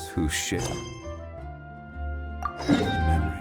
whose ship? Memory.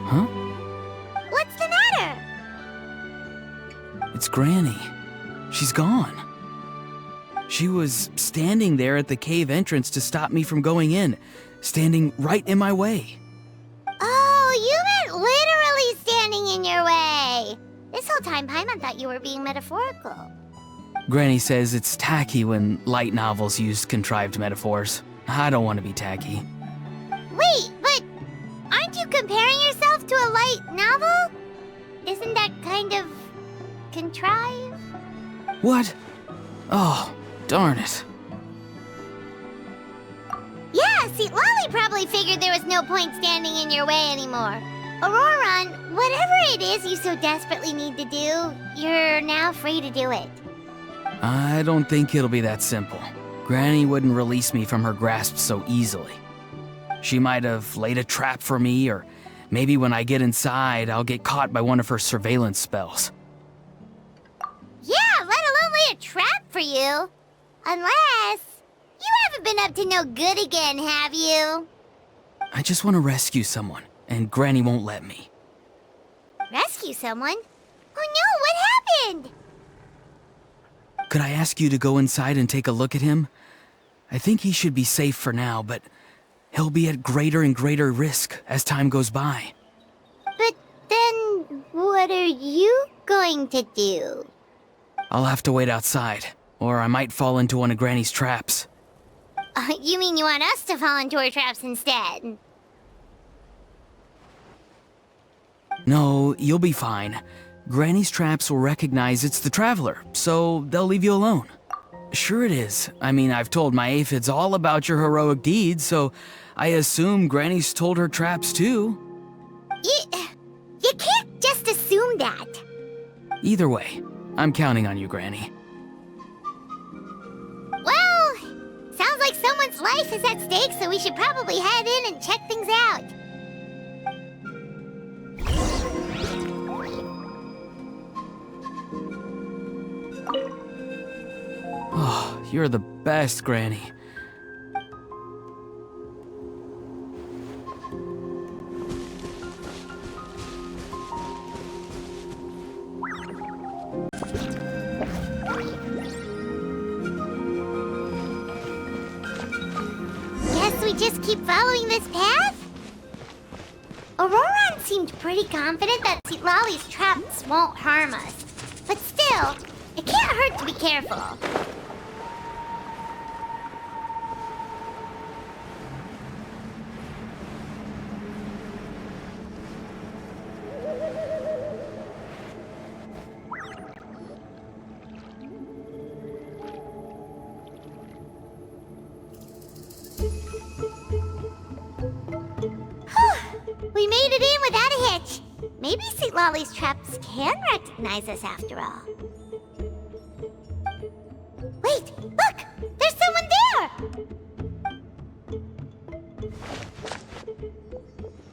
Huh? What's the matter? It's Granny. She's gone. She was standing there at the cave entrance to stop me from going in, standing right in my way. Oh, you meant literally standing in your way. This whole time, Paimon thought you were being metaphorical. Granny says it's tacky when light novels use contrived metaphors. I don't want to be tacky. Wait, but aren't you comparing yourself to a light novel? Isn't that kind of contrived? What? Oh, darn it. Yeah, see, Lolly probably figured there was no point standing in your way anymore. Ororon, whatever it is you so desperately need to do, you're now free to do it. I don't think it'll be that simple. Granny wouldn't release me from her grasp so easily. She might have laid a trap for me, or maybe when I get inside, I'll get caught by one of her surveillance spells. Yeah, let alone lay a trap for you. Unless you haven't been up to no good again, have you? I just want to rescue someone, and Granny won't let me. Rescue someone? Oh no, what happened? Could I ask you to go inside and take a look at him? I think he should be safe for now, but he'll be at greater and greater risk as time goes by. But then, what are you going to do? I'll have to wait outside, or I might fall into one of Granny's traps. You mean you want us to fall into her traps instead? No, you'll be fine. Granny's traps will recognize it's the Traveler, so they'll leave you alone. Sure it is. I mean, I've told my aphids all about your heroic deeds, so I assume Granny's told her traps too. You can't just assume that. Either way, I'm counting on you, Granny. Well, sounds like someone's life is at stake, so we should probably head in and check things out. Oh, you're the best, Granny. Guess we just keep following this path? Ororon seemed pretty confident that Lolly's traps won't harm us. But still, it can't hurt to be careful. We made it in without a hitch. Maybe St. Lolly's traps can recognize us after all. Wait, look! There's someone there!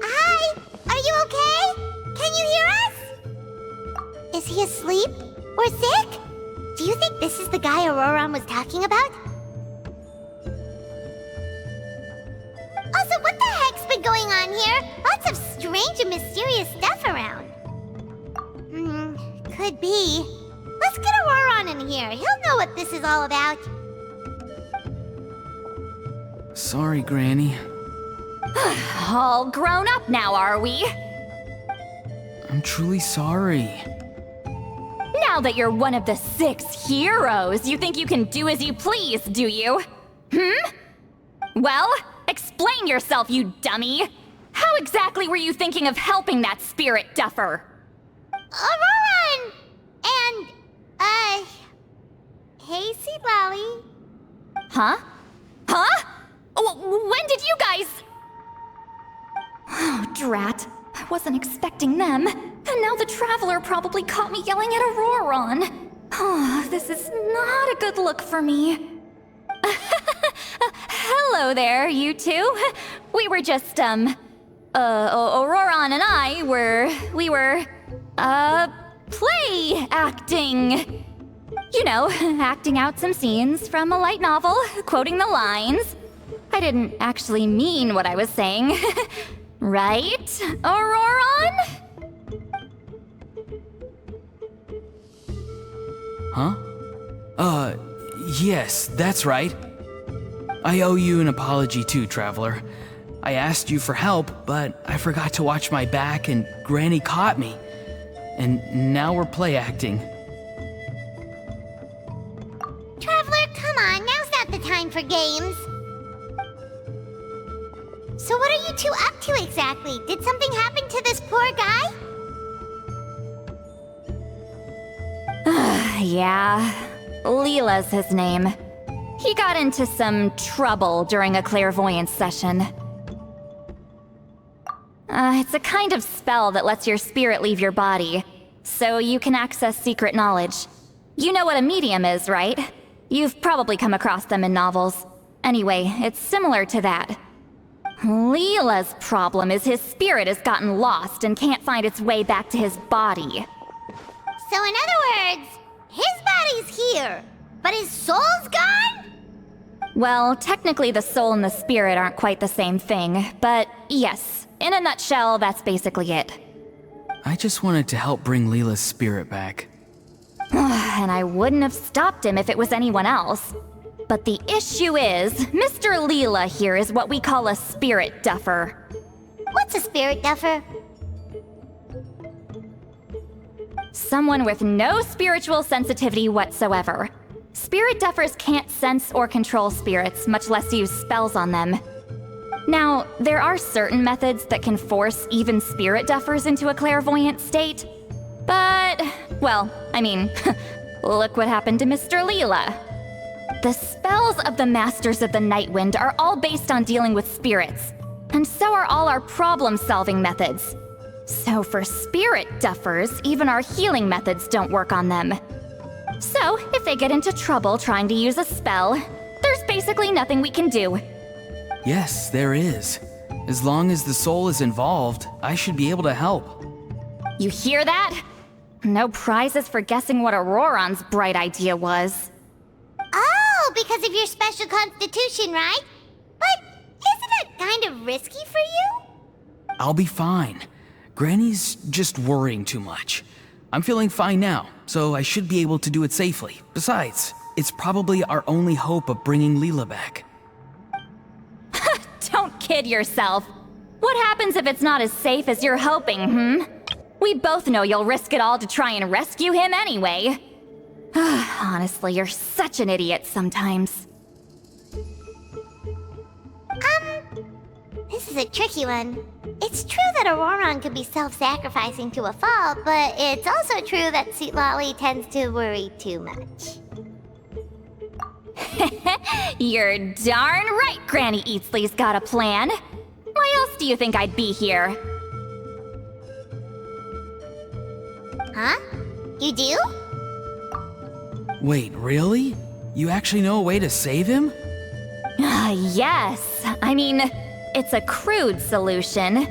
Hi! Are you okay? Can you hear us? Is he asleep? Or sick? Do you think this is the guy Ororon was talking about? Also, what the heck's been going on here? Lots of strange and mysterious stuff around. Could be. Let's get Ororon Ororon in here. He'll know what this is all about. Sorry, Granny. All grown up now, are we? I'm truly sorry. Now that you're one of the 6 heroes, you think you can do as you please, do you? Well, explain yourself, you dummy! How exactly were you thinking of helping that spirit duffer? Ororon! And, hey, Seed Lolly. Huh? When did you guys... Oh, drat. I wasn't expecting them. And now the Traveler probably caught me yelling at Ororon. Oh, this is not a good look for me. Hello there, you two. We were just, Ororon and I we were, play acting. You know, acting out some scenes from a light novel, quoting the lines. I didn't actually mean what I was saying. Right, Ororon? Huh? Yes, that's right. I owe you an apology too, Traveler. I asked you for help, but I forgot to watch my back and Granny caught me. And now we're play acting. Traveler, come on, now's not the time for games. So what are you two up to exactly? Did something happen to this poor guy? Yeah, Leela's his name. He got into some trouble during a clairvoyance session. It's a kind of spell that lets your spirit leave your body, so you can access secret knowledge. You know what a medium is, right? You've probably come across them in novels. Anyway, it's similar to that. Leela's problem is his spirit has gotten lost and can't find its way back to his body. So in other words, his body's here, but his soul's gone? Well, technically the soul and the spirit aren't quite the same thing, but yes, in a nutshell, that's basically it. I just wanted to help bring Leela's spirit back. And I wouldn't have stopped him if it was anyone else. But the issue is, Mr. Leela here is what we call a spirit duffer. What's a spirit duffer? Someone with no spiritual sensitivity whatsoever. Spirit duffers can't sense or control spirits, much less use spells on them. Now, there are certain methods that can force even spirit duffers into a clairvoyant state. But, well, I mean, look what happened to Mr. Leela. The spells of the Masters of the Nightwind are all based on dealing with spirits, and so are all our problem-solving methods. So for spirit duffers, even our healing methods don't work on them. So, if they get into trouble trying to use a spell, there's basically nothing we can do. Yes, there is. As long as the soul is involved, I should be able to help. You hear that? No prizes for guessing what Ororon's bright idea was. Oh, because of your special constitution, right? But isn't it kind of risky for you? I'll be fine. Granny's just worrying too much. I'm feeling fine now, so I should be able to do it safely. Besides, it's probably our only hope of bringing Leela back. Don't kid yourself. What happens if it's not as safe as you're hoping, We both know you'll risk it all to try and rescue him anyway. Honestly, you're such an idiot sometimes. This is a tricky one. It's true that Ororon could be self-sacrificing to a fault, but it's also true that Sweet Lolly tends to worry too much. You're darn right Granny Eatsley's got a plan. Why else do you think I'd be here? Huh? You do? Wait, really? You actually know a way to save him? Yes. I mean, it's a crude solution.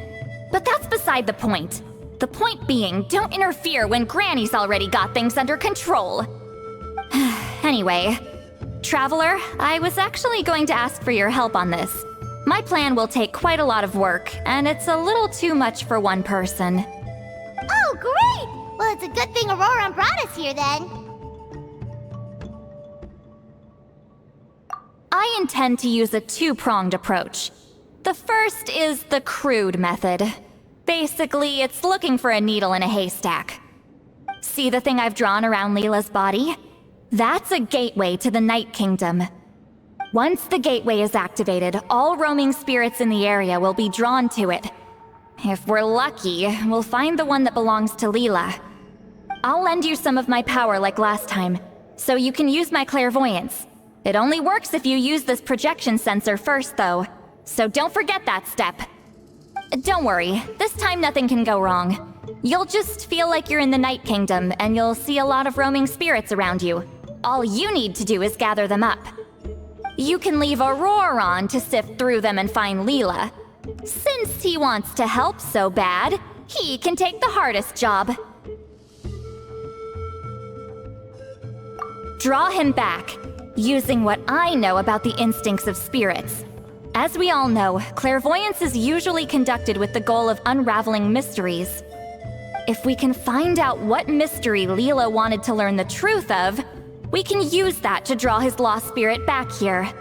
But that's beside the point. The point being, don't interfere when Granny's already got things under control. Anyway, Traveler, I was actually going to ask for your help on this. My plan will take quite a lot of work, and it's a little too much for one person. Oh, great! Well, it's a good thing Ororon brought us here then. I intend to use a two-pronged approach. The first is the crude method. Basically, it's looking for a needle in a haystack. See the thing I've drawn around Leela's body? That's a gateway to the Night Kingdom. Once the gateway is activated, all roaming spirits in the area will be drawn to it. If we're lucky, we'll find the one that belongs to Leela. I'll lend you some of my power like last time, so you can use my clairvoyance. It only works if you use this projection sensor first, though, so don't forget that step. Don't worry, this time nothing can go wrong. You'll just feel like you're in the Night Kingdom, and you'll see a lot of roaming spirits around you. All you need to do is gather them up. You can leave Ororon to sift through them and find Leela. Since he wants to help so bad, he can take the hardest job. Draw him back, using what I know about the instincts of spirits. As we all know, clairvoyance is usually conducted with the goal of unraveling mysteries. If we can find out what mystery Leela wanted to learn the truth of, we can use that to draw his lost spirit back here.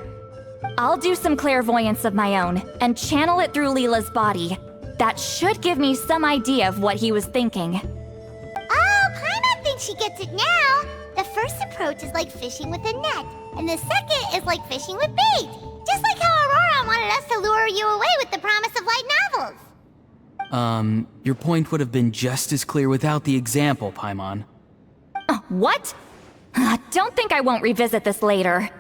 I'll do some clairvoyance of my own and channel it through Leela's body. That should give me some idea of what he was thinking. Oh, Paimon thinks she gets it now! The first approach is like fishing with a net, and the second is like fishing with bait. Just like how Ororon wanted us to lure you away with the promise of light novels. Your point would have been just as clear without the example, Paimon. What? Don't think I won't revisit this later.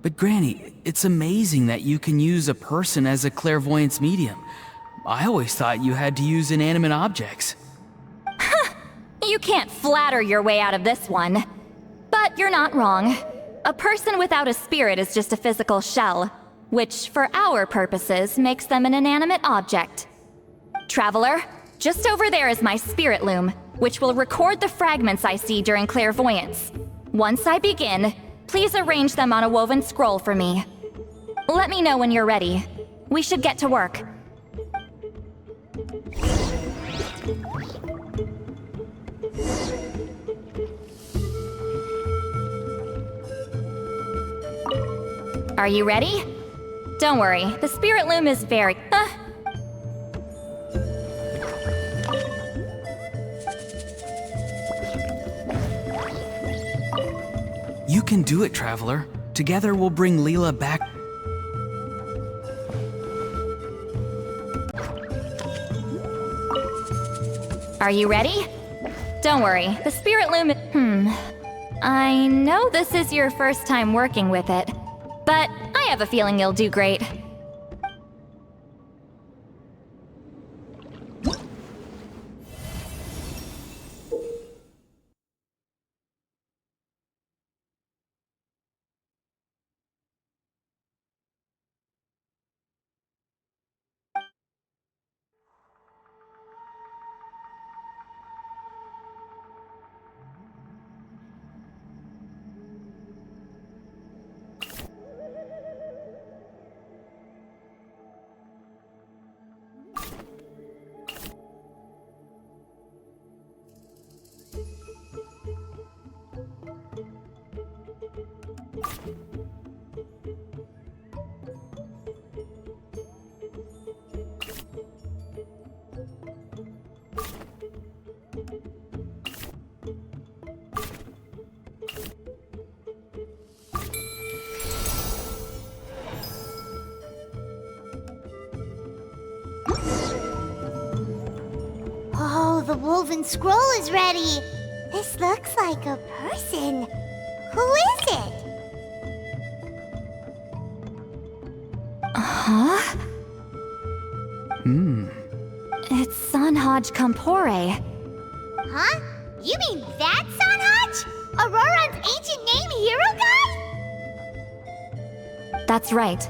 But Granny, it's amazing that you can use a person as a clairvoyance medium. I always thought you had to use inanimate objects. You can't flatter your way out of this one. But you're not wrong. A person without a spirit is just a physical shell, which, for our purposes, makes them an inanimate object. Traveler, just over there is my spirit loom, which will record the fragments I see during clairvoyance. Once I begin, please arrange them on a woven scroll for me. Let me know when you're ready. We should get to work. Are you ready? Don't worry, the spirit loom is very... You can do it, Traveler. Together we'll bring Leela back. Are you ready? Don't worry, the spirit loom... I know this is your first time working with it, but I have a feeling you'll do great. Oh, the woven scroll is ready. This looks like a person. Who is it? Huh? It's Sanhaj Kampore. Huh? You mean that Sanhaj? Auroron's ancient name hero guy? That's right.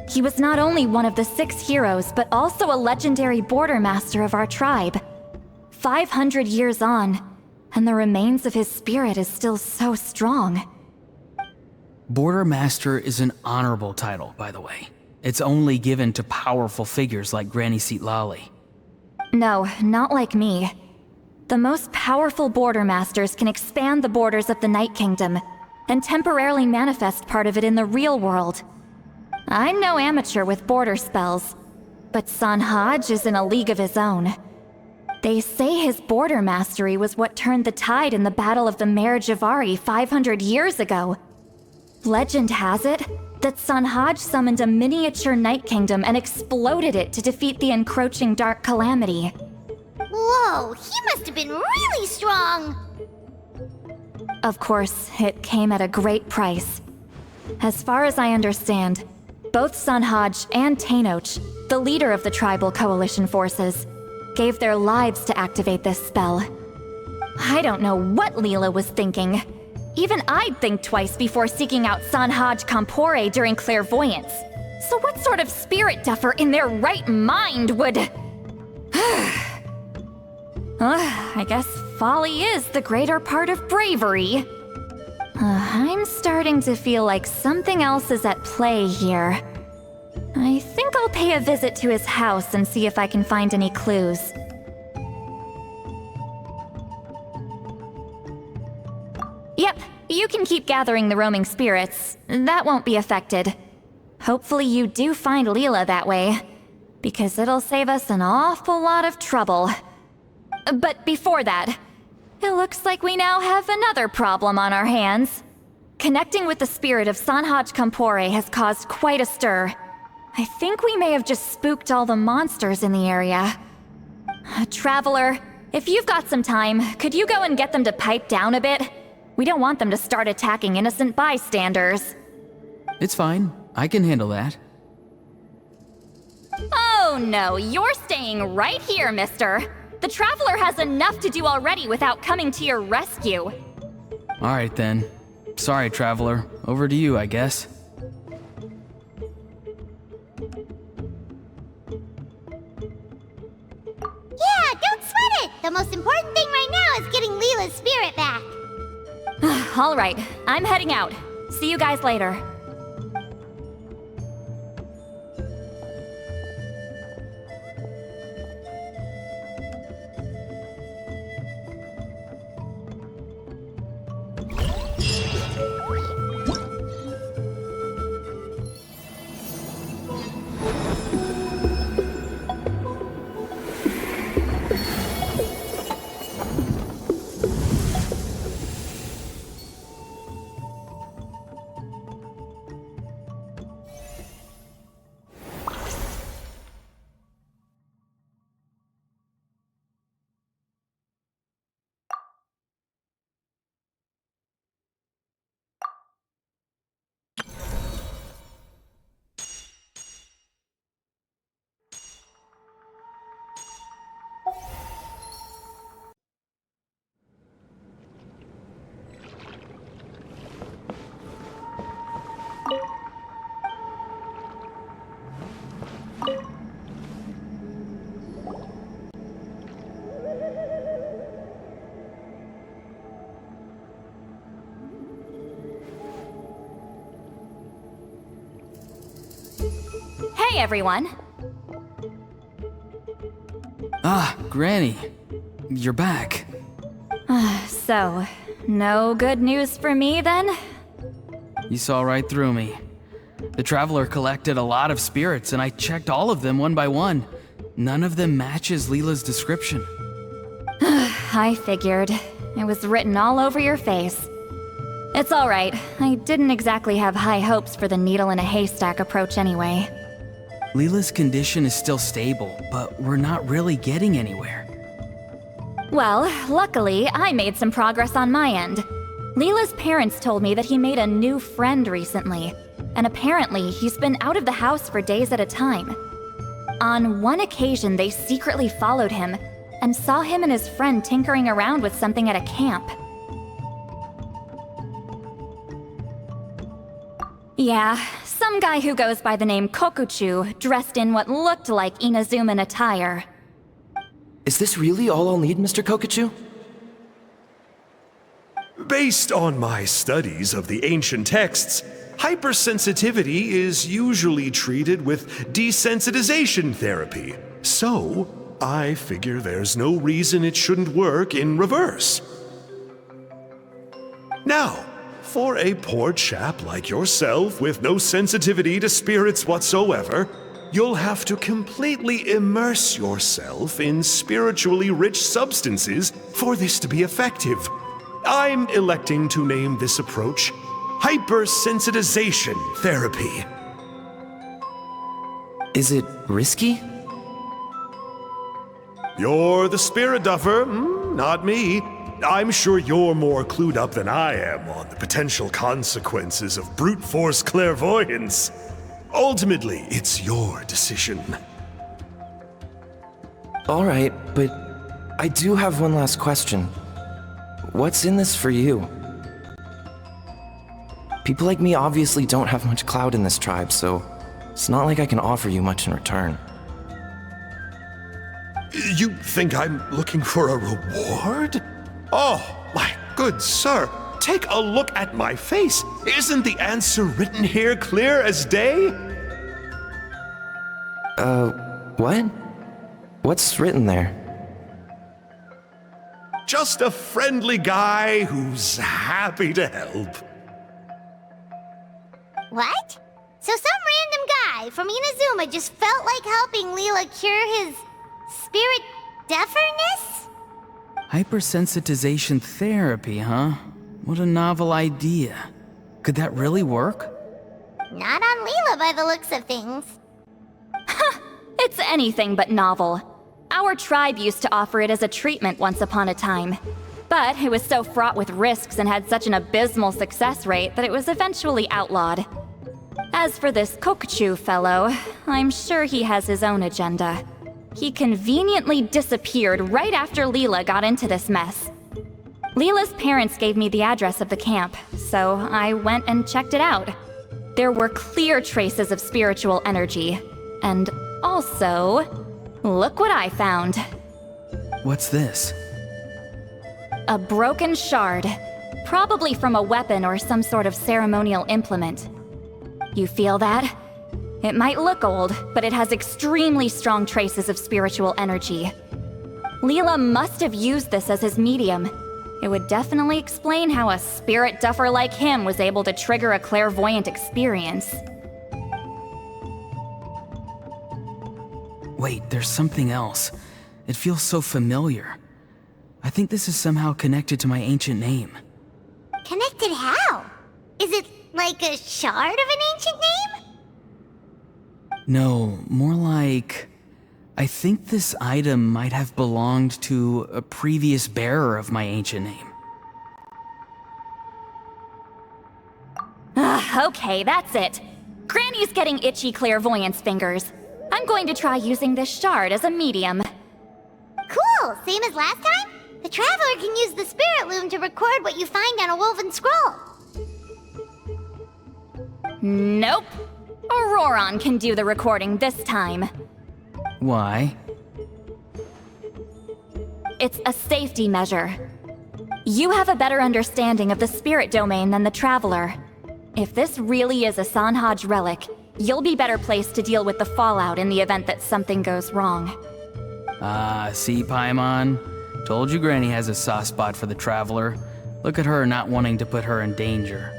He was not only one of the 6 heroes, but also a legendary border master of our tribe. 500 years on, and the remains of his spirit is still so strong. Border Master is an honorable title, by the way. It's only given to powerful figures like Granny Seatlali. No, not like me. The most powerful border masters can expand the borders of the Night Kingdom. and temporarily manifest part of it in the real world. I'm no amateur with border spells, but Sanhaj is in a league of his own. They say his border mastery was what turned the tide in the Battle of the Mare Javari 500 years ago. Legend has it that Sanhaj summoned a miniature Night Kingdom and exploded it to defeat the encroaching Dark Calamity. Whoa, he must have been really strong! Of course, it came at a great price. As far as I understand, both Sanhaj and Tainoch, the leader of the tribal coalition forces, gave their lives to activate this spell. I don't know what Leela was thinking. Even I'd think twice before seeking out Sanhaj Kampore during clairvoyance. So what sort of spirit duffer in their right mind would... I guess folly is the greater part of bravery. I'm starting to feel like something else is at play here. I think I'll pay a visit to his house and see if I can find any clues. Yep, you can keep gathering the roaming spirits. That won't be affected. Hopefully you do find Leela that way, because it'll save us an awful lot of trouble. But before that, it looks like we now have another problem on our hands. Connecting with the spirit of Sanhaj Kampore has caused quite a stir. I think we may have just spooked all the monsters in the area. Traveler, if you've got some time, could you go and get them to pipe down a bit? We don't want them to start attacking innocent bystanders. It's fine. I can handle that. Oh no, you're staying right here, mister. The Traveler has enough to do already without coming to your rescue. Alright then. Sorry, Traveler. Over to you, I guess. Yeah, don't sweat it! The most important thing right now is getting Leela's spirit back. Alright, I'm heading out. See you guys later. Hey everyone! Ah, Granny. You're back. So, no good news for me then? You saw right through me. The Traveler collected a lot of spirits, and I checked all of them one by one. None of them matches Leela's description. I figured. It was written all over your face. It's alright. I didn't exactly have high hopes for the needle in a haystack approach anyway. Leela's condition is still stable, but we're not really getting anywhere. Well, luckily, I made some progress on my end. Leela's parents told me that he made a new friend recently, and apparently he's been out of the house for days at a time. On one occasion, they secretly followed him and saw him and his friend tinkering around with something at a camp. Yeah, some guy who goes by the name Kokuchu, dressed in what looked like Inazuman attire. Is this really all I'll need, Mr. Kokuchu? Based on my studies of the ancient texts, hypersensitivity is usually treated with desensitization therapy. So, I figure there's no reason it shouldn't work in reverse. Now, For a poor chap like yourself with no sensitivity to spirits whatsoever, you'll have to completely immerse yourself in spiritually rich substances for this to be effective. I'm electing to name this approach hypersensitization therapy. Is it risky? You're the spirit duffer, not me. I'm sure you're more clued up than I am on the potential consequences of brute force clairvoyance. Ultimately, it's your decision. All right, but I do have one last question. What's in this for you? People like me obviously don't have much clout in this tribe, so it's not like I can offer you much in return. You think I'm looking for a reward? Oh, my good sir, take a look at my face. Isn't the answer written here clear as day? What? What's written there? Just a friendly guy who's happy to help. What? So some random guy from Inazuma just felt like helping Leela cure his spirit deafness? Hypersensitization therapy, huh? What a novel idea. Could that really work? Not on Leela by the looks of things. It's anything but novel. Our tribe used to offer it as a treatment once upon a time. But it was so fraught with risks and had such an abysmal success rate that it was eventually outlawed. As for this Kokuchu fellow, I'm sure he has his own agenda. He conveniently disappeared right after Leela got into this mess. Leela's parents gave me the address of the camp, so I went and checked it out. There were clear traces of spiritual energy. And also, look what I found. What's this? A broken shard, probably from a weapon or some sort of ceremonial implement. You feel that? It might look old, but it has extremely strong traces of spiritual energy. Leela must have used this as his medium. It would definitely explain how a spirit duffer like him was able to trigger a clairvoyant experience. Wait, there's something else. It feels so familiar. I think this is somehow connected to my ancient name. Connected how? Is it like a shard of an ancient name? No, more like... I think this item might have belonged to a previous bearer of my ancient name. Okay, that's it. Granny's getting itchy clairvoyance fingers. I'm going to try using this shard as a medium. Cool, same as last time? The Traveler can use the Spirit Loom to record what you find on a woven scroll. Nope. Ororon can do the recording this time. Why? It's a safety measure. You have a better understanding of the spirit domain than the Traveler. If this really is a Sanhaj relic, you'll be better placed to deal with the fallout in the event that something goes wrong. See, Paimon? Told you Granny has a soft spot for the Traveler. Look at her not wanting to put her in danger.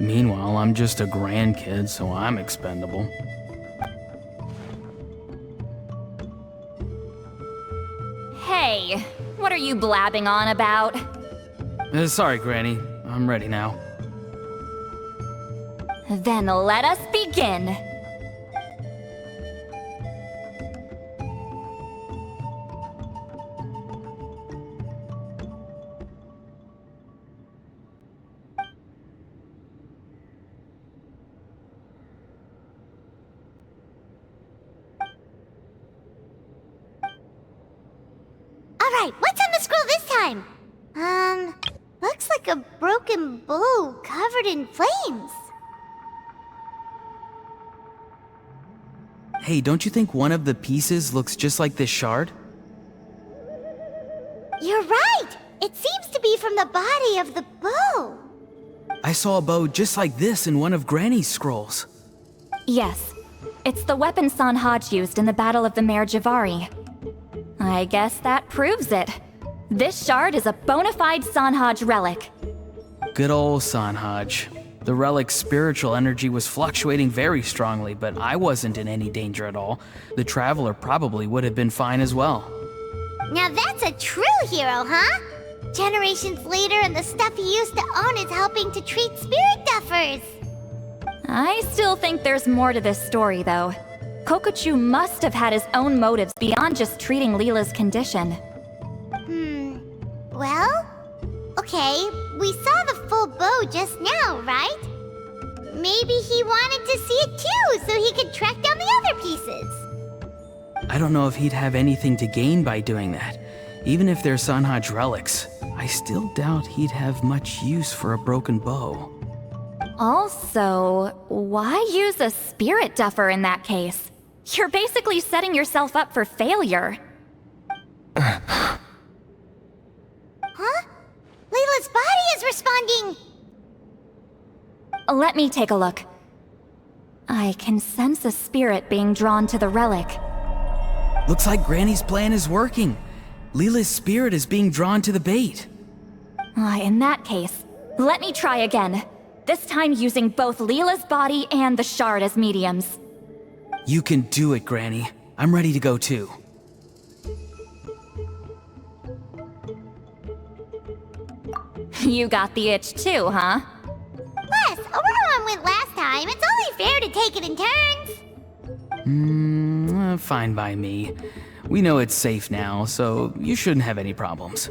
Meanwhile, I'm just a grandkid, so I'm expendable. Hey, what are you blabbing on about? Sorry, Granny. I'm ready now. Then let us begin. Alright, what's on the scroll this time? Looks like a broken bow covered in flames. Hey, don't you think one of the pieces looks just like this shard? You're right! It seems to be from the body of the bow. I saw a bow just like this in one of Granny's scrolls. Yes, it's the weapon Sanhaj used in the Battle of the Mare Javari. I guess that proves it. This shard is a bona fide Sanhaj relic. Good old Sanhaj. The relic's spiritual energy was fluctuating very strongly, but I wasn't in any danger at all. The traveler probably would have been fine as well. Now that's a true hero, huh? Generations later and the stuff he used to own is helping to treat spirit duffers. I still think there's more to this story, though. Kokochu must have had his own motives beyond just treating Leela's condition. Well, okay, we saw the full bow just now, right? Maybe he wanted to see it too, so he could track down the other pieces. I don't know if he'd have anything to gain by doing that. Even if they're Sanhaj relics, I still doubt he'd have much use for a broken bow. Also, why use a spirit duffer in that case? You're basically setting yourself up for failure. Huh? Layla's body is responding! Let me take a look. I can sense a spirit being drawn to the relic. Looks like Granny's plan is working. Leela's spirit is being drawn to the bait. In that case, let me try again. This time using both Leela's body and the shard as mediums. You can do it, Granny. I'm ready to go too. You got the itch too, huh? Plus, Ororon went last time. It's only fair to take it in turns. Fine by me. We know it's safe now, so you shouldn't have any problems.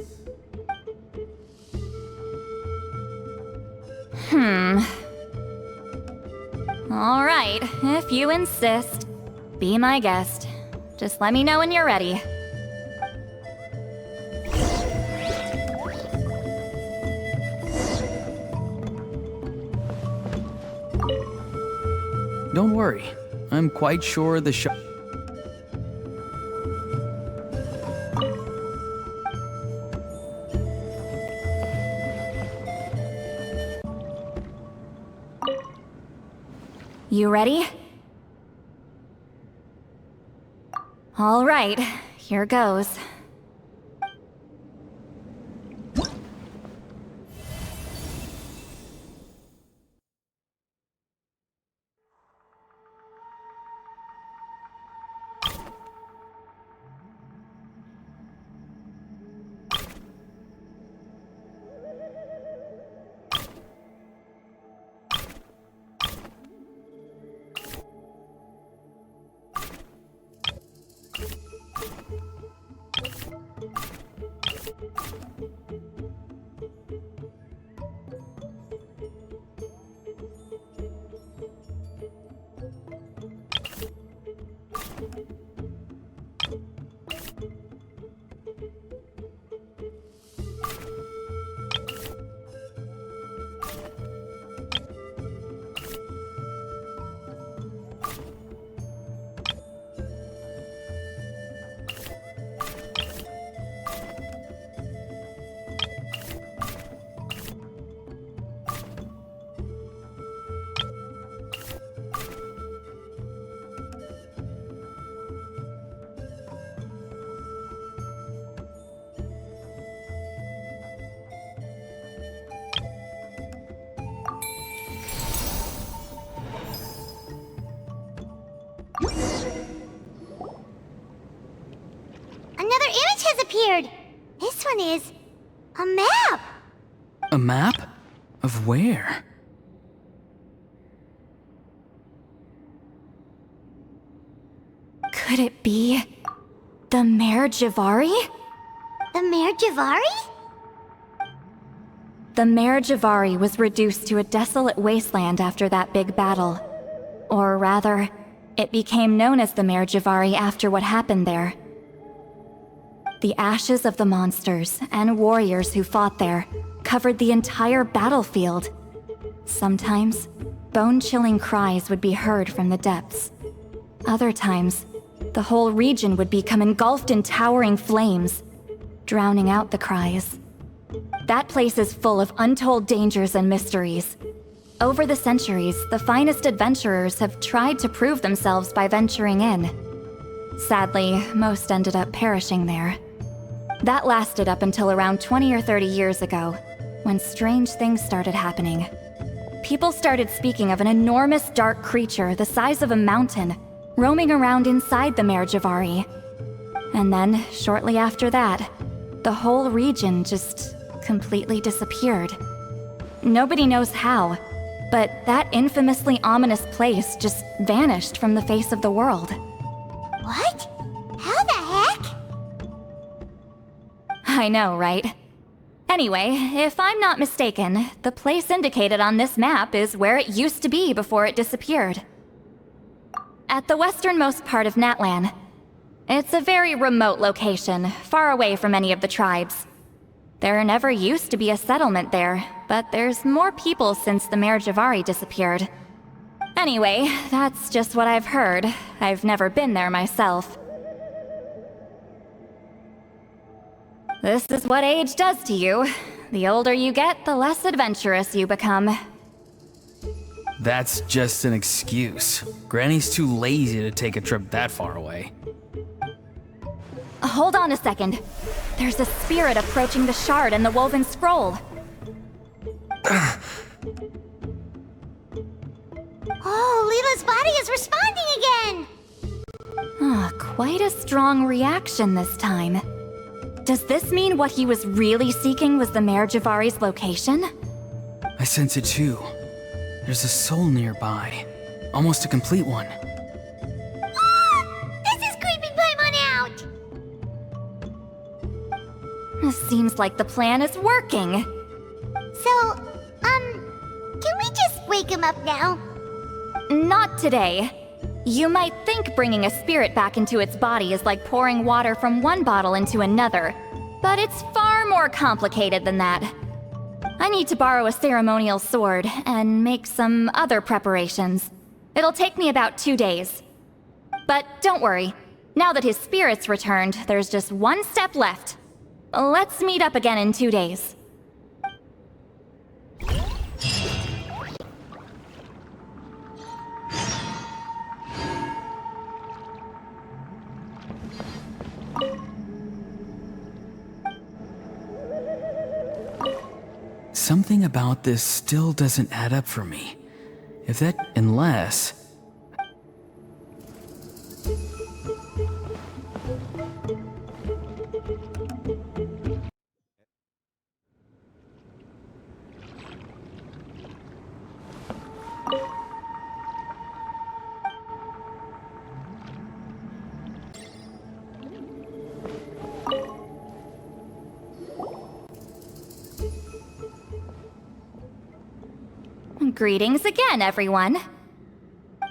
All right, if you insist. Be my guest. Just let me know when you're ready. Don't worry. I'm quite sure the You ready? All right, here goes. Another image has appeared. This one is a map. A map? Of where? Could it be the Mare Jivari? The Mare Jivari? The Mare Jivari was reduced to a desolate wasteland after that big battle. Or rather, it became known as the Mare Jivari after what happened there. The ashes of the monsters and warriors who fought there covered the entire battlefield. Sometimes, bone-chilling cries would be heard from the depths. Other times, the whole region would become engulfed in towering flames, drowning out the cries. That place is full of untold dangers and mysteries. Over the centuries, the finest adventurers have tried to prove themselves by venturing in. Sadly, most ended up perishing there. That lasted up until around 20 or 30 years ago. when strange things started happening. People started speaking of an enormous dark creature the size of a mountain, roaming around inside the Mare Javari. And then, shortly after that, the whole region just completely disappeared. Nobody knows how, but that infamously ominous place just vanished from the face of the world. What? How the heck? I know, right? Anyway, if I'm not mistaken, the place indicated on this map is where it used to be before it disappeared. At the westernmost part of Natlan. It's a very remote location, far away from any of the tribes. There never used to be a settlement there, but there's more people since the Mare Javari disappeared. Anyway, that's just what I've heard. I've never been there myself. This is what age does to you. The older you get, the less adventurous you become. That's just an excuse. Granny's too lazy to take a trip that far away. Hold on a second. There's a spirit approaching the shard and the woven scroll. Oh, Leela's body is responding again! Quite a strong reaction this time. Does this mean what he was really seeking was the Mare Javari's location? I sense it too. There's a soul nearby. Almost a complete one. This is creeping Paimon out! Seems like the plan is working. So, can we just wake him up now? Not today. You might think bringing a spirit back into its body is like pouring water from one bottle into another, but it's far more complicated than that. I need to borrow a ceremonial sword and make some other preparations. It'll take me about 2 days. But don't worry, now that his spirit's returned, there's just one step left. Let's meet up again in 2 days. Something about this still doesn't add up for me. Unless... Greetings again, everyone.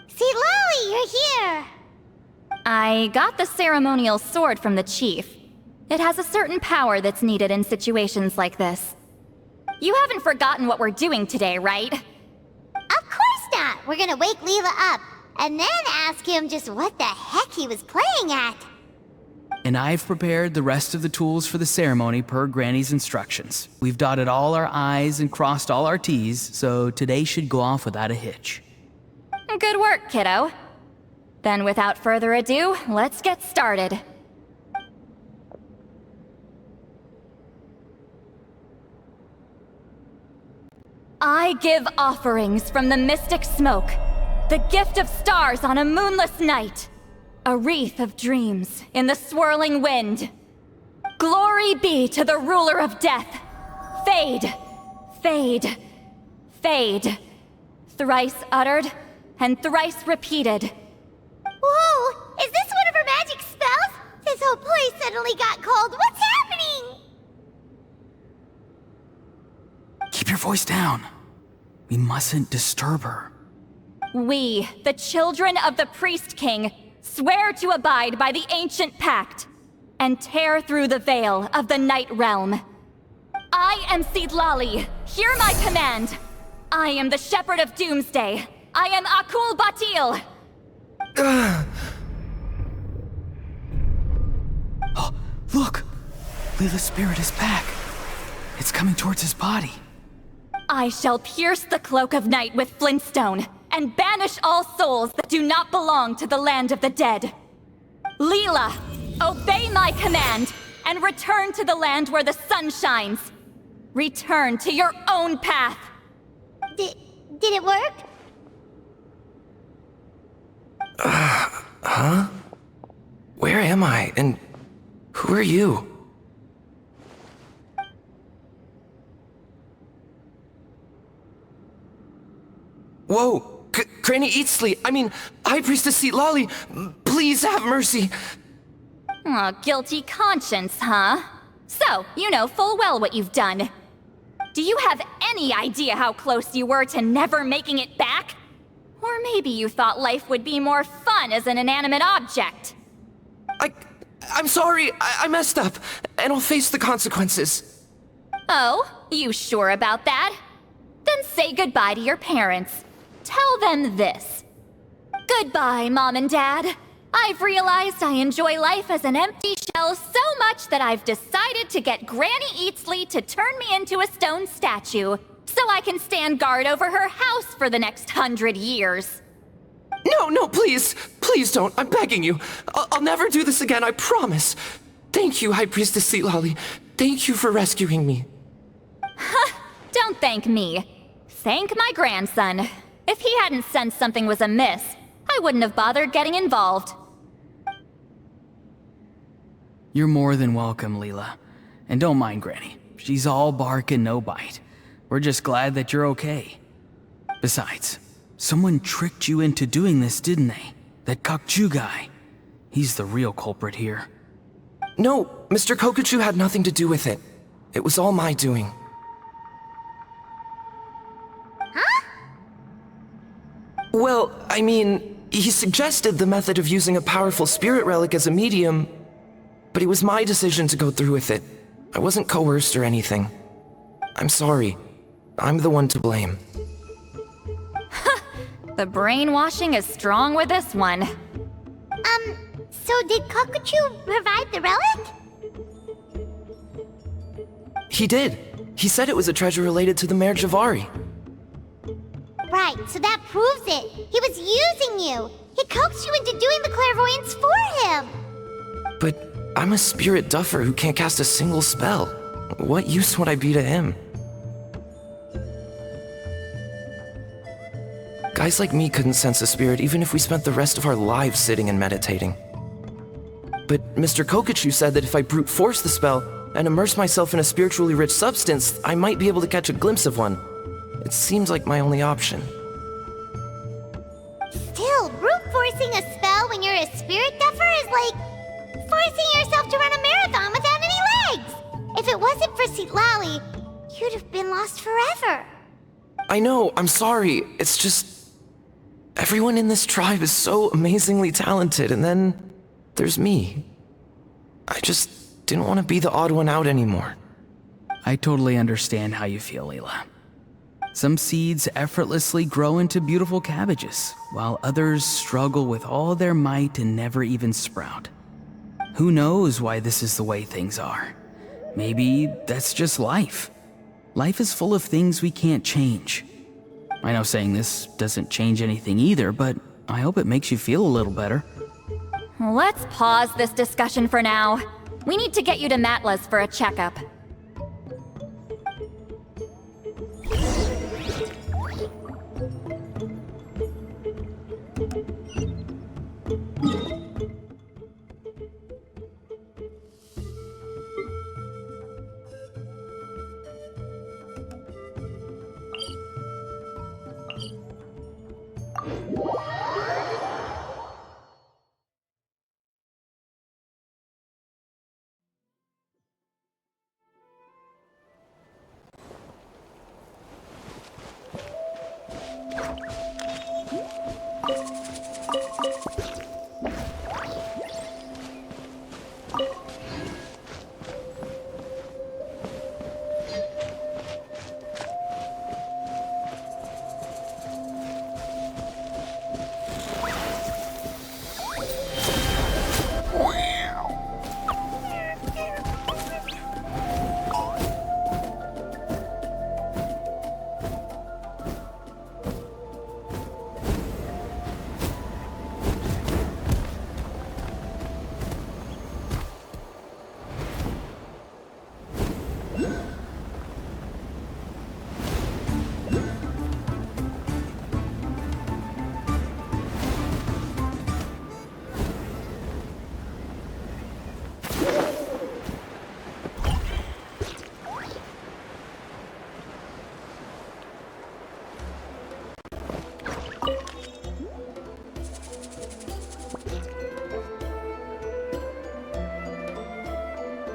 See, Lolly, you're here! I got the ceremonial sword from the chief. It has a certain power that's needed in situations like this. You haven't forgotten what we're doing today, right? Of course not! We're gonna wake Leela up, and then ask him just what the heck he was playing at. And I've prepared the rest of the tools for the ceremony per Granny's instructions. We've dotted all our I's and crossed all our T's, so today should go off without a hitch. Good work, kiddo. Then without further ado, let's get started. I give offerings from the mystic smoke, the gift of stars on a moonless night. A wreath of dreams in the swirling wind. Glory be to the ruler of death. Fade, fade, fade. Thrice uttered and thrice repeated. Whoa! Is this one of her magic spells? This whole place suddenly got cold. What's happening? Keep your voice down. We mustn't disturb her. We, the children of the Priest King, swear to abide by the ancient pact and tear through the veil of the Night Realm. I am Seedlali. Hear my command. I am the Shepherd of Doomsday. I am Akul Batil. Oh, look! Leela's spirit is back. It's coming towards his body. I shall pierce the cloak of night with flintstone and banish all souls that do not belong to the land of the dead. Leela, obey my command and return to the land where the sun shines. Return to your own path! Did it work? Huh? Where am I? And who are you? Whoa! Granny Eatsley, High Priestess Lolly, please have mercy! Aw, guilty conscience, huh? So, you know full well what you've done. Do you have any idea how close you were to never making it back? Or maybe you thought life would be more fun as an inanimate object. I'm sorry, I messed up, and I'll face the consequences. Oh, you sure about that? Then say goodbye to your parents. Tell them this. Goodbye, Mom and Dad. I've realized I enjoy life as an empty shell so much that I've decided to get Granny Eatsley to turn me into a stone statue, so I can stand guard over her house for the next 100 years. No, please! Please don't, I'm begging you. I'll never do this again, I promise. Thank you, High Priestess Lolly. Thank you for rescuing me. Don't thank me. Thank my grandson. If he hadn't sensed something was amiss, I wouldn't have bothered getting involved. You're more than welcome, Leela. And don't mind Granny. She's all bark and no bite. We're just glad that you're okay. Besides, someone tricked you into doing this, didn't they? That Kokchu guy. He's the real culprit here. No, Mr. Kokuchu had nothing to do with it. It was all my doing. Huh? Well, he suggested the method of using a powerful spirit relic as a medium, but it was my decision to go through with it. I wasn't coerced or anything. I'm sorry. I'm the one to blame. The brainwashing is strong with this one. So did Kokuchu provide the relic? He did. He said it was a treasure related to the Mare Javari. Right, so that proves it. He was using you. He coaxed you into doing the clairvoyance for him. But I'm a spirit duffer who can't cast a single spell. What use would I be to him? Guys like me couldn't sense a spirit even if we spent the rest of our lives sitting and meditating. But Mr. Kokuchu said that if I brute force the spell and immerse myself in a spiritually rich substance, I might be able to catch a glimpse of one. It seems like my only option. Still, brute forcing a spell when you're a spirit duffer is like forcing yourself to run a marathon without any legs. If it wasn't for Lolly, you'd have been lost forever. I know, I'm sorry. It's just... everyone in this tribe is so amazingly talented, and then there's me. I just didn't want to be the odd one out anymore. I totally understand how you feel, Leela. Some seeds effortlessly grow into beautiful cabbages, while others struggle with all their might and never even sprout. Who knows why this is the way things are? Maybe that's just life. Life is full of things we can't change. I know saying this doesn't change anything either, but I hope it makes you feel a little better. Let's pause this discussion for now. We need to get you to Matla's for a checkup.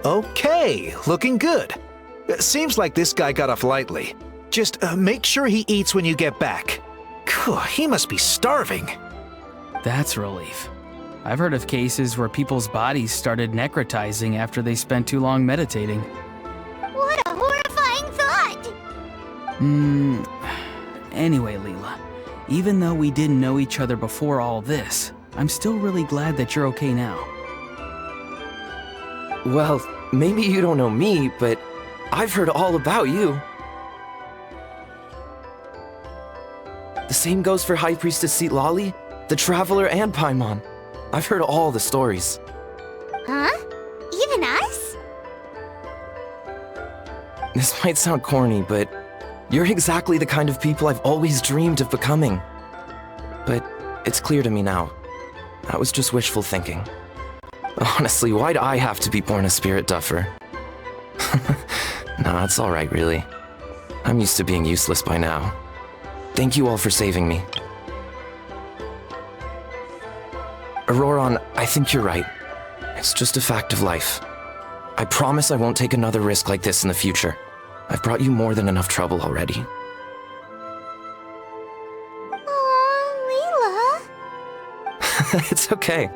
Okay, looking good. Seems like this guy got off lightly. Just make sure he eats when you get back. Phew, he must be starving. That's a relief. I've heard of cases where people's bodies started necrotizing after they spent too long meditating. What a horrifying thought! Anyway, Leela, even though we didn't know each other before all this, I'm still really glad that you're okay now. Well, maybe you don't know me, but I've heard all about you. The same goes for High Priestess Citlali, the Traveler, and Paimon. I've heard all the stories. Huh? Even us? This might sound corny, but you're exactly the kind of people I've always dreamed of becoming. But it's clear to me now. That was just wishful thinking. Honestly, why'd I have to be born a spirit duffer? Nah, it's alright, really. I'm used to being useless by now. Thank you all for saving me. Ororon, I think you're right. It's just a fact of life. I promise I won't take another risk like this in the future. I've brought you more than enough trouble already. Aw, Leela. It's okay.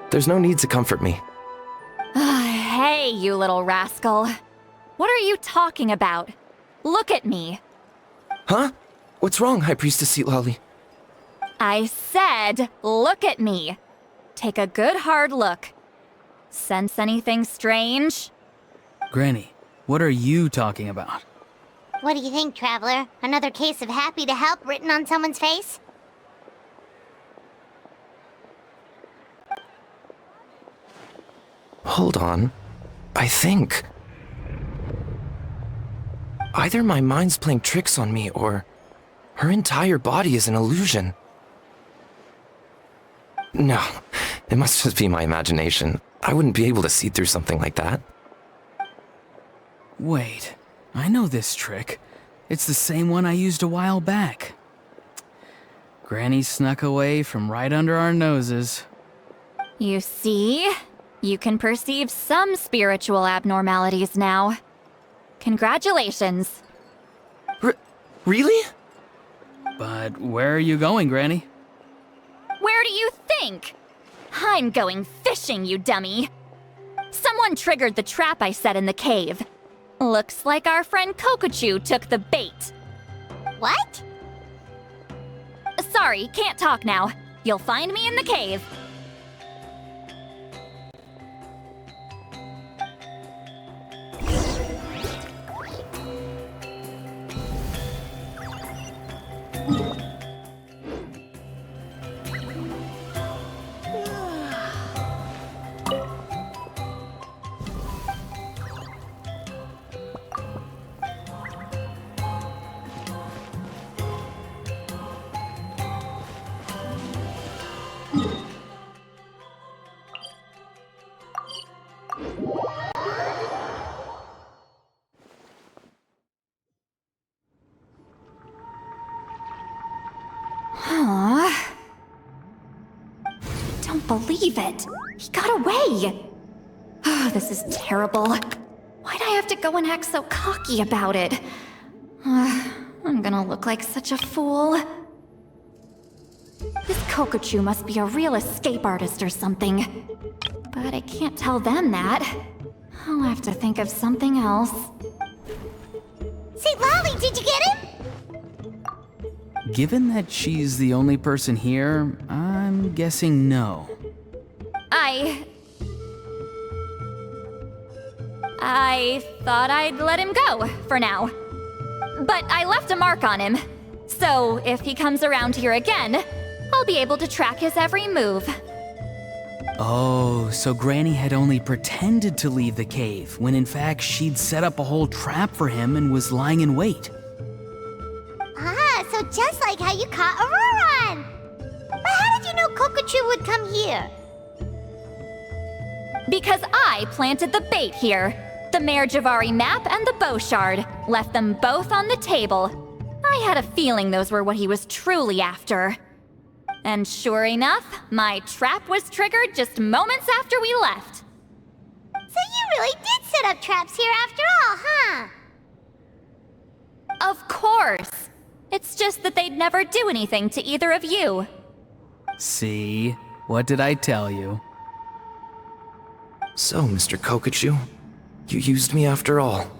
There's no need to comfort me. Hey, you little rascal. What are you talking about? Look at me. Huh? What's wrong, High Priestess Citlali? I said, look at me. Take a good hard look. Sense anything strange? Granny, what are you talking about? What do you think, Traveler? Another case of happy to help written on someone's face? Hold on. I think... either my mind's playing tricks on me, or her entire body is an illusion. No, it must just be my imagination. I wouldn't be able to see through something like that. Wait, I know this trick. It's the same one I used a while back. Granny snuck away from right under our noses. You see? You can perceive some spiritual abnormalities now. Congratulations. Really? But where are you going, Granny? Where do you think? I'm going fishing, you dummy. Someone triggered the trap I set in the cave. Looks like our friend Kokochu took the bait. What? Sorry, can't talk now. You'll find me in the cave. Don't believe it. He got away. Oh, this is terrible. Why'd I have to go and act so cocky about it? I'm gonna look like such a fool. This Kokochu must be a real escape artist or something. But I can't tell them that. I'll have to think of something else. Citlali, did you get him? Given that she's the only person here, I'm guessing no. I thought I'd let him go, for now. But I left a mark on him. So if he comes around here again, I'll be able to track his every move. Oh, so Granny had only pretended to leave the cave, when in fact she'd set up a whole trap for him and was lying in wait. Ah, so just like how you caught Ororon! But how did you know Kokochu would come here? Because I planted the bait here. The Mare Javari map and the bow shard. Left them both on the table. I had a feeling those were what he was truly after. And sure enough, my trap was triggered just moments after we left. So you really did set traps here after all, huh? Of course. It's just that they'd never do anything to either of you. See? What did I tell you? So, Mr. Kokachu, you used me after all.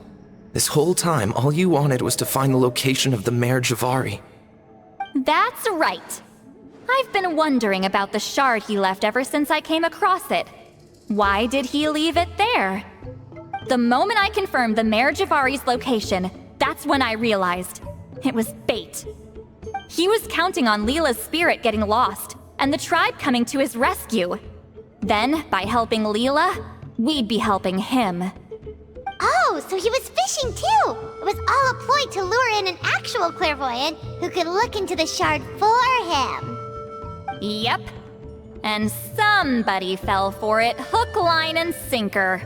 This whole time, all you wanted was to find the location of the Mare Javari. That's right. I've been wondering about the shard he left ever since I came across it. Why did he leave it there? The moment I confirmed the Mare Javari's location, that's when I realized it was fate. He was counting on Leela's spirit getting lost, and the tribe coming to his rescue. Then, by helping Leela, we'd be helping him. Oh, so he was fishing too! It was all a ploy to lure in an actual clairvoyant who could look into the shard for him. Yep. And somebody fell for it, hook, line, and sinker.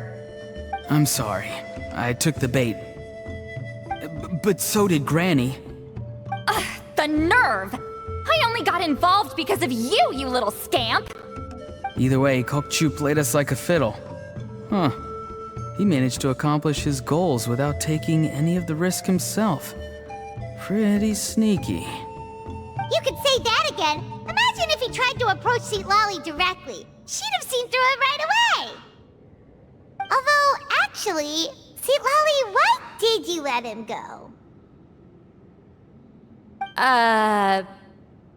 I'm sorry. I took the bait. But so did Granny. The nerve! I only got involved because of you, you little scamp! Either way, Kokchu played us like a fiddle. Huh. He managed to accomplish his goals without taking any of the risk himself. Pretty sneaky. You could say that again. Imagine if he tried to approach Seat Lolly directly. She'd have seen through it right away. Although, actually, Seat Lolly, why did you let him go?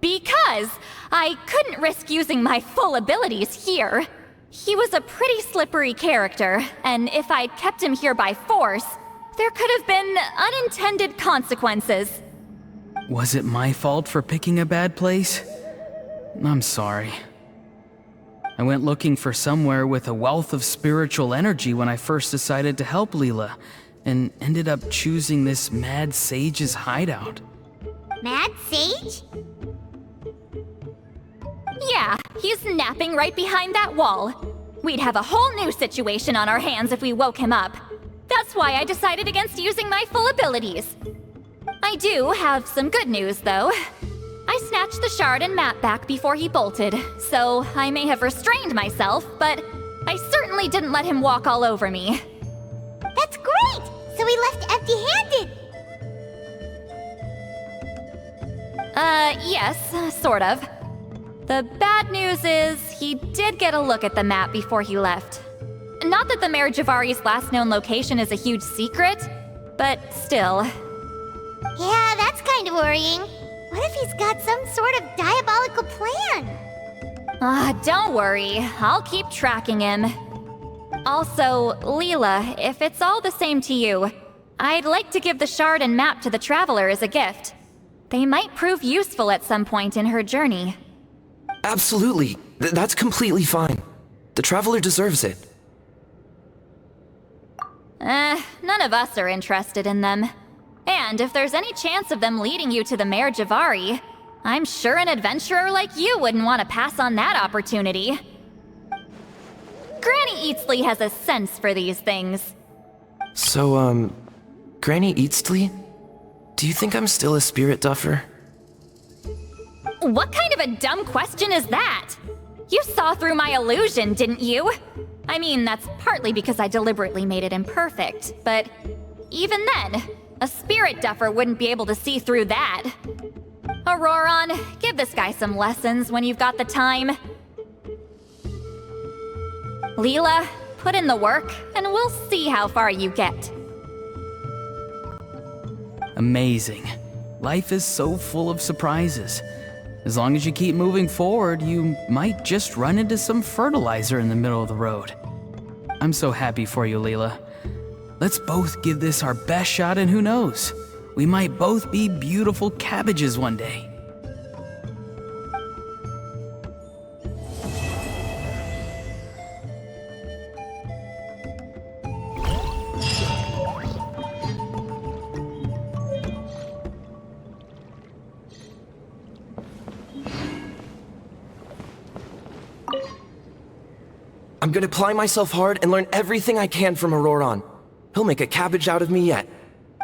Because I couldn't risk using my full abilities here. He was a pretty slippery character, and if I'd kept him here by force, there could have been unintended consequences. Was it my fault for picking a bad place? I'm sorry. I went looking for somewhere with a wealth of spiritual energy when I first decided to help Leela, and ended up choosing this mad sage's hideout. Mad Sage? Yeah, he's napping right behind that wall. We'd have a whole new situation on our hands if we woke him up. That's why I decided against using my full abilities. I do have some good news, though. I snatched the shard and map back before he bolted, so I may have restrained myself, but I certainly didn't let him walk all over me. That's great! So he left empty-handed! Yes, sort of. The bad news is, he did get a look at the map before he left. Not that the Mare Javari's last known location is a huge secret, but still. Yeah, that's kind of worrying. What if he's got some sort of diabolical plan? Don't worry, I'll keep tracking him. Also, Leela, if it's all the same to you, I'd like to give the shard and map to the Traveler as a gift. They might prove useful at some point in her journey. Absolutely. That's completely fine. The Traveler deserves it. None of us are interested in them. And if there's any chance of them leading you to the Mare Javari, I'm sure an adventurer like you wouldn't want to pass on that opportunity. Granny Eatsley has a sense for these things. So, Granny Eatsley? Do you think I'm still a spirit duffer? What kind of a dumb question is that? You saw through my illusion, didn't you? I mean, that's partly because I deliberately made it imperfect, but even then, a spirit duffer wouldn't be able to see through that. Ororon, give this guy some lessons when you've got the time. Leela, put in the work, and we'll see how far you get. Amazing. Life is so full of surprises. As long as you keep moving forward, you might just run into some fertilizer in the middle of the road. I'm so happy for you, Leela. Let's both give this our best shot, and who knows? We might both be beautiful cabbages one day. I'm gonna apply myself hard and learn everything I can from Ororon. He'll make a cabbage out of me yet.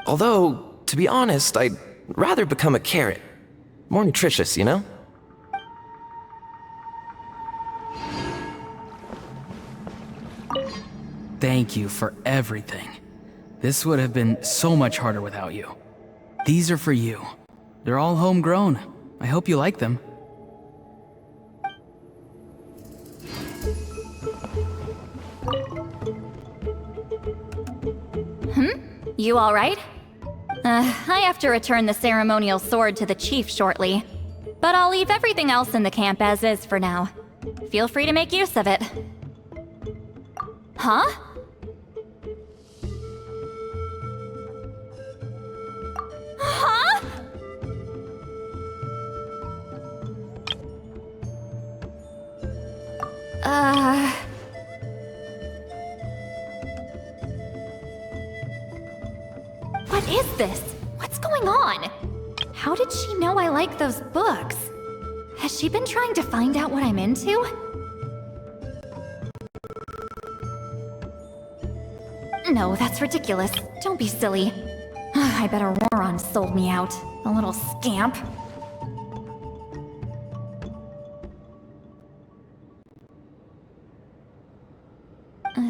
Although, to be honest, I'd rather become a carrot. More nutritious, you know? Thank you for everything. This would have been so much harder without you. These are for you. They're all homegrown. I hope you like them. You alright? I have to return the ceremonial sword to the chief shortly. But I'll leave everything else in the camp as is for now. Feel free to make use of it. Huh? Huh? What is this? What's going on? How did she know I like those books? Has she been trying to find out what I'm into? No, that's ridiculous. Don't be silly. I bet Ororon sold me out. A little scamp.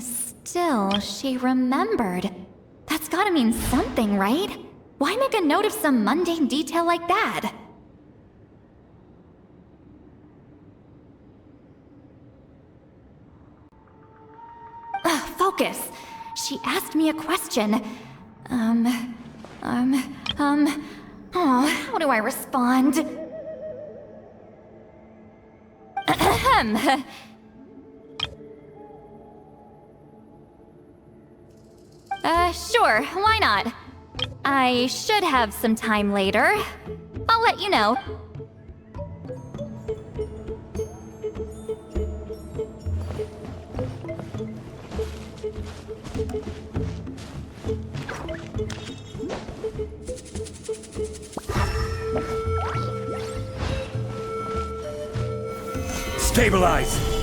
Still, she remembered. That's gotta mean something, right? Why make a note of some mundane detail like that? Focus! She asked me a question. Oh, how do I respond? Ahem. Sure, why not? I should have some time later. I'll let you know. Stabilize!